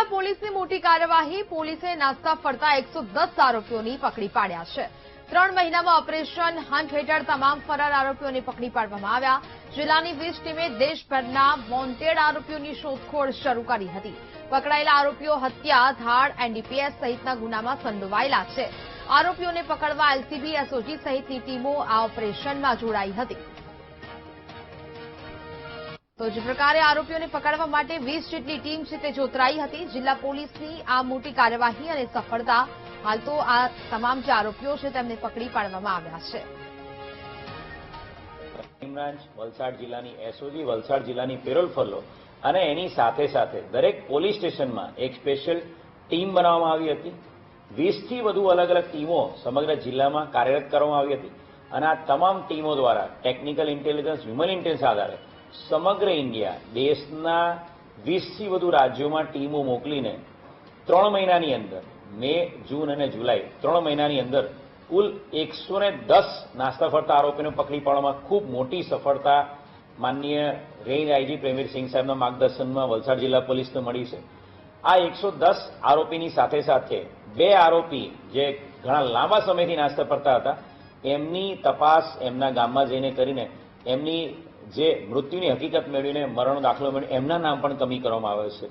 જિલ્લા પોલીસની મોટી કાર્યવાહી. પોલીસે નાસ્તા ફરતા 110 આરોપીઓની પકડી પાડ્યા છે. 3 મહિનામાં ઓપરેશન હન્ટ હેઠળ તમામ ફરાર આરોપીઓને પકડી પાડવામાં આવ્યા. જિલ્લાની 20 ટીમે દેશભરના વોન્ટેડ આરોપીઓની શોધખોળ શરૂ કરી હતી. પકડાયેલા આરોપીઓ હત્યા, ધાડ, એનડીપીએસ સહિતના ગુનામાં સંડોવાયેલા છે. આરોપીઓને પકડવા એલસીબી, એસઓજી સહિતની ટીમો આ ઓપરેશનમાં જોડાઈ હતી. તો જે પ્રકારે આરોપીઓને પકડવા માટે 20 જેટલી ટીમ છે તે જોતરાઈ હતી. જિલ્લા પોલીસની આ મોટી કાર્યવાહી અને સફળતા. હાલ તો આ તમામ જે આરોપીઓ છે તેમને પકડી પાડવામાં આવ્યા છે. ક્રાઇમ બ્રાન્ચ વલસાડ જિલ્લાની એસઓજી, વલસાડ જિલ્લાની પેરોલ ફલો અને એની સાથે સાથે દરેક પોલીસ સ્ટેશનમાં એક સ્પેશિયલ ટીમ બનાવવામાં આવી હતી. 20થી વધુ અલગ અલગ ટીમો સમગ્ર જિલ્લામાં કાર્યરત કરવામાં આવી હતી અને આ તમામ ટીમો દ્વારા ટેકનિકલ ઇન્ટેલિજન્સ, હ્યુમન ઇન્ટેલિજન્સ આધારે સમગ્ર ઇન્ડિયા દેશના 20થી વધુ રાજ્યોમાં ટીમો મોકલીને 3 મહિનાની અંદર મે, જૂન અને જુલાઈ 3 મહિનાની અંદર કુલ 110 નાસ્તા ફરતા આરોપીને પકડી પાડવામાં ખૂબ મોટી સફળતા માનનીય રેન્જ આઈજી પ્રેમવીરસિંહ સાહેબના માર્ગદર્શનમાં વલસાડ જિલ્લા પોલીસને મળી છે. આ 110 આરોપીની સાથે સાથે 2 આરોપી જે ઘણા લાંબા સમયથી નાસ્તા ફરતા હતા એમની તપાસ એમના ગામમાં જઈને કરીને એમની જે મૃત્યુની હકીકત મેળવીને મરણનો દાખલો મેળવીને એમના નામ પણ કમી કરવામાં આવ્યો છે.